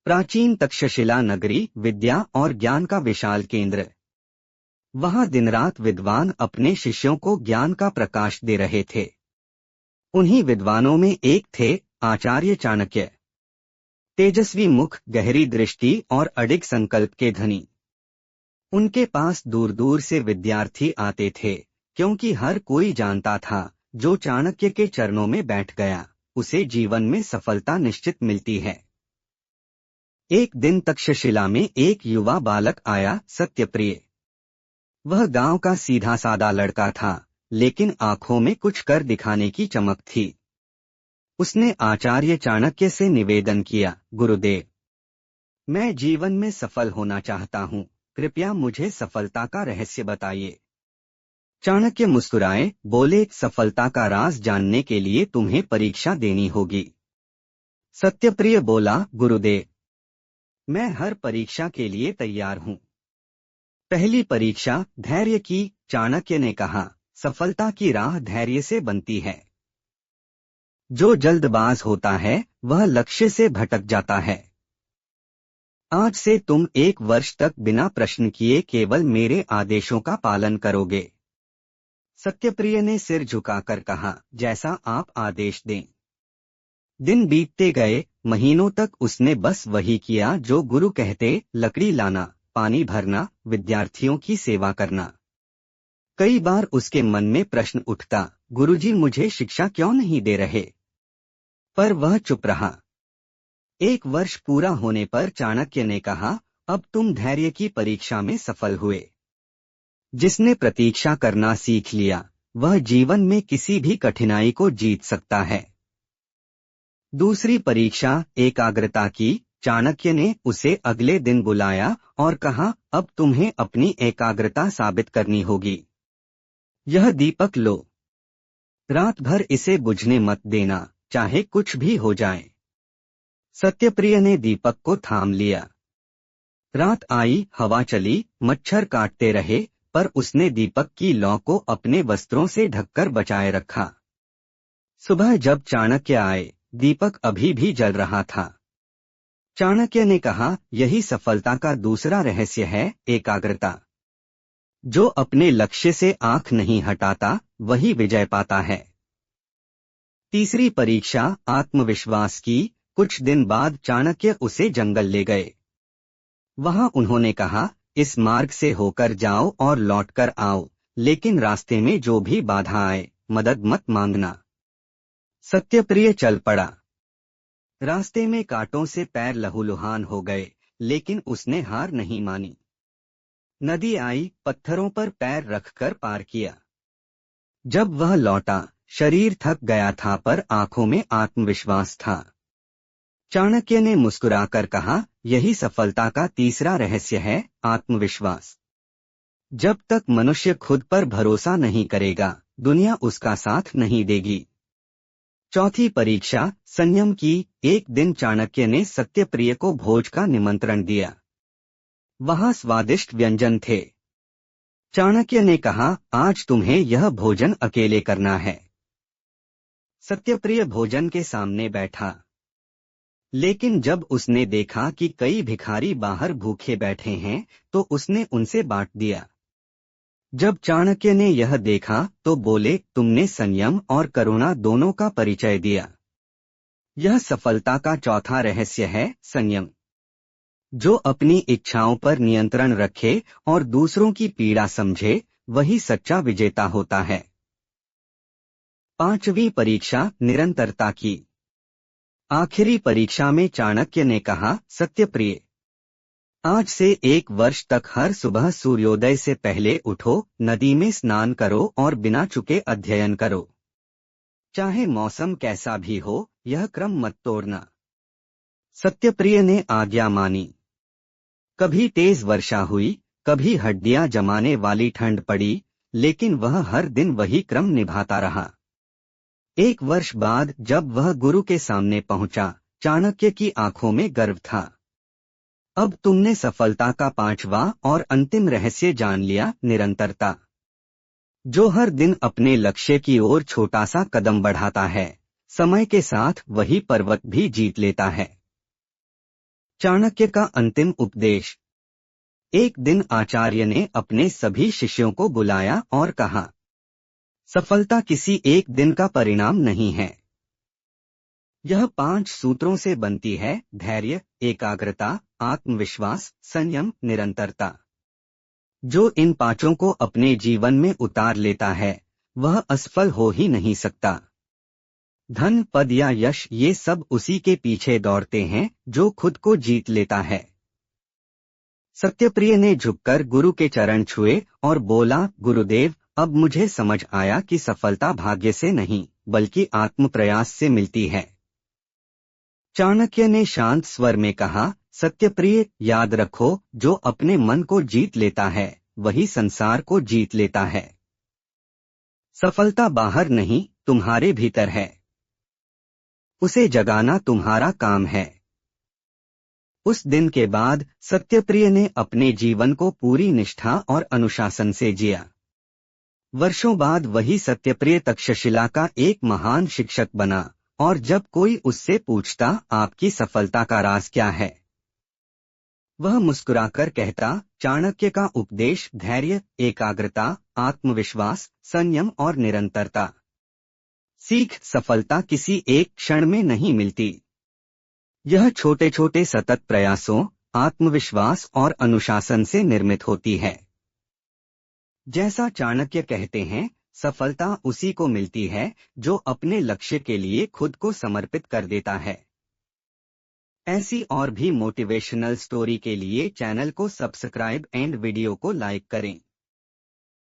प्राचीन तक्षशिला नगरी विद्या और ज्ञान का विशाल केंद्र। वहां दिन रात विद्वान अपने शिष्यों को ज्ञान का प्रकाश दे रहे थे। उन्हीं विद्वानों में एक थे आचार्य चाणक्य। तेजस्वी मुख, गहरी दृष्टि और अडिग संकल्प के धनी। उनके पास दूर दूर से विद्यार्थी आते थे, क्योंकि हर कोई जानता था जो चाणक्य के चरणों में बैठ गया उसे जीवन में सफलता निश्चित मिलती है। एक दिन तक्षशिला में एक युवा बालक आया, सत्यप्रिय। वह गांव का सीधा सादा लड़का था, लेकिन आंखों में कुछ कर दिखाने की चमक थी। उसने आचार्य चाणक्य से निवेदन किया, गुरुदेव, मैं जीवन में सफल होना चाहता हूँ, कृपया मुझे सफलता का रहस्य बताइए। चाणक्य मुस्कुराए, बोले, सफलता का राज जानने के लिए तुम्हें परीक्षा देनी होगी। सत्यप्रिय बोला, गुरुदेव, मैं हर परीक्षा के लिए तैयार हूँ। पहली परीक्षा धैर्य की। चाणक्य ने कहा, सफलता की राह धैर्य से बनती है। जो जल्दबाज होता है वह लक्ष्य से भटक जाता है। आज से तुम 1 वर्ष तक बिना प्रश्न किए केवल मेरे आदेशों का पालन करोगे। सत्यप्रिय ने सिर झुकाकर कहा, जैसा आप आदेश दें। दिन बीतते गए, महीनों तक उसने बस वही किया जो गुरु कहते, लकड़ी लाना, पानी भरना, विद्यार्थियों की सेवा करना। कई बार उसके मन में प्रश्न उठता, गुरुजी मुझे शिक्षा क्यों नहीं दे रहे? पर वह चुप रहा। 1 वर्ष पूरा होने पर चाणक्य ने कहा, अब तुम धैर्य की परीक्षा में सफल हुए। जिसने प्रतीक्षा करना सीख लिया वह जीवन में किसी भी कठिनाई को जीत सकता है। दूसरी परीक्षा एकाग्रता की। चाणक्य ने उसे अगले दिन बुलाया और कहा, अब तुम्हें अपनी एकाग्रता साबित करनी होगी। यह दीपक लो, रात भर इसे बुझने मत देना, चाहे कुछ भी हो जाए। सत्यप्रिय ने दीपक को थाम लिया। रात आई, हवा चली, मच्छर काटते रहे, पर उसने दीपक की लौ को अपने वस्त्रों से ढककर बचाए रखा। सुबह जब चाणक्य आए, दीपक अभी भी जल रहा था। चाणक्य ने कहा, यही सफलता का दूसरा रहस्य है, एकाग्रता। जो अपने लक्ष्य से आंख नहीं हटाता वही विजय पाता है। तीसरी परीक्षा आत्मविश्वास की। कुछ दिन बाद चाणक्य उसे जंगल ले गए। वहां उन्होंने कहा, इस मार्ग से होकर जाओ और लौटकर आओ, लेकिन रास्ते में जो भी बाधा आए मदद मत मांगना। सत्यप्रिय चल पड़ा। रास्ते में कांटों से पैर लहूलुहान हो गए, लेकिन उसने हार नहीं मानी। नदी आई, पत्थरों पर पैर रखकर पार किया। जब वह लौटा, शरीर थक गया था पर आंखों में आत्मविश्वास था। चाणक्य ने मुस्कुराकर कहा, यही सफलता का तीसरा रहस्य है, आत्मविश्वास। जब तक मनुष्य खुद पर भरोसा नहीं करेगा, दुनिया उसका साथ नहीं देगी। चौथी परीक्षा संयम की। एक दिन चाणक्य ने सत्यप्रिय को भोज का निमंत्रण दिया। वहां स्वादिष्ट व्यंजन थे। चाणक्य ने कहा, आज तुम्हें यह भोजन अकेले करना है। सत्यप्रिय भोजन के सामने बैठा, लेकिन जब उसने देखा कि कई भिखारी बाहर भूखे बैठे हैं तो उसने उनसे बांट दिया। जब चाणक्य ने यह देखा तो बोले, तुमने संयम और करुणा दोनों का परिचय दिया। यह सफलता का चौथा रहस्य है, संयम। जो अपनी इच्छाओं पर नियंत्रण रखे और दूसरों की पीड़ा समझे, वही सच्चा विजेता होता है। पांचवी परीक्षा निरंतरता की। आखिरी परीक्षा में चाणक्य ने कहा, सत्यप्रिय, आज से 1 वर्ष तक हर सुबह सूर्योदय से पहले उठो, नदी में स्नान करो और बिना चुके अध्ययन करो। चाहे मौसम कैसा भी हो, यह क्रम मत तोड़ना। सत्यप्रिय ने आज्ञा मानी। कभी तेज वर्षा हुई, कभी हड्डियां जमाने वाली ठंड पड़ी, लेकिन वह हर दिन वही क्रम निभाता रहा। 1 वर्ष बाद जब वह गुरु के सामने पहुंचा, चाणक्य की आंखों में गर्व था। अब तुमने सफलता का 5वां और अंतिम रहस्य जान लिया, निरंतरता। जो हर दिन अपने लक्ष्य की ओर छोटा सा कदम बढ़ाता है, समय के साथ वही पर्वत भी जीत लेता है। चाणक्य का अंतिम उपदेश। एक दिन आचार्य ने अपने सभी शिष्यों को बुलाया और कहा, सफलता किसी एक दिन का परिणाम नहीं है। यह 5 सूत्रों से बनती है: धैर्य, एकाग्रता, आत्मविश्वास, संयम, निरंतरता। जो इन 5 को अपने जीवन में उतार लेता है वह असफल हो ही नहीं सकता। धन, पद या यश ये सब उसी के पीछे दौड़ते हैं जो खुद को जीत लेता है। सत्यप्रिय ने झुककर गुरु के चरण छुए और बोला, गुरुदेव, अब मुझे समझ आया कि सफलता भाग्य से नहीं बल्कि आत्मप्रयास से मिलती है। चाणक्य ने शांत स्वर में कहा, सत्यप्रिय, याद रखो, जो अपने मन को जीत लेता है वही संसार को जीत लेता है। सफलता बाहर नहीं, तुम्हारे भीतर है। उसे जगाना तुम्हारा काम है। उस दिन के बाद सत्यप्रिय ने अपने जीवन को पूरी निष्ठा और अनुशासन से जिया। वर्षों बाद वही सत्यप्रिय तक्षशिला का एक महान शिक्षक बना, और जब कोई उससे पूछता, आपकी सफलता का राज क्या है, वह मुस्कुराकर कहता, चाणक्य का उपदेश, धैर्य, एकाग्रता, आत्मविश्वास, संयम और निरंतरता। सीख, सफलता किसी एक क्षण में नहीं मिलती। यह छोटे छोटे सतत प्रयासों, आत्मविश्वास और अनुशासन से निर्मित होती है। जैसा चाणक्य कहते हैं, सफलता उसी को मिलती है जो अपने लक्ष्य के लिए खुद को समर्पित कर देता है। ऐसी और भी मोटिवेशनल स्टोरी के लिए चैनल को सब्सक्राइब एंड वीडियो को लाइक करें।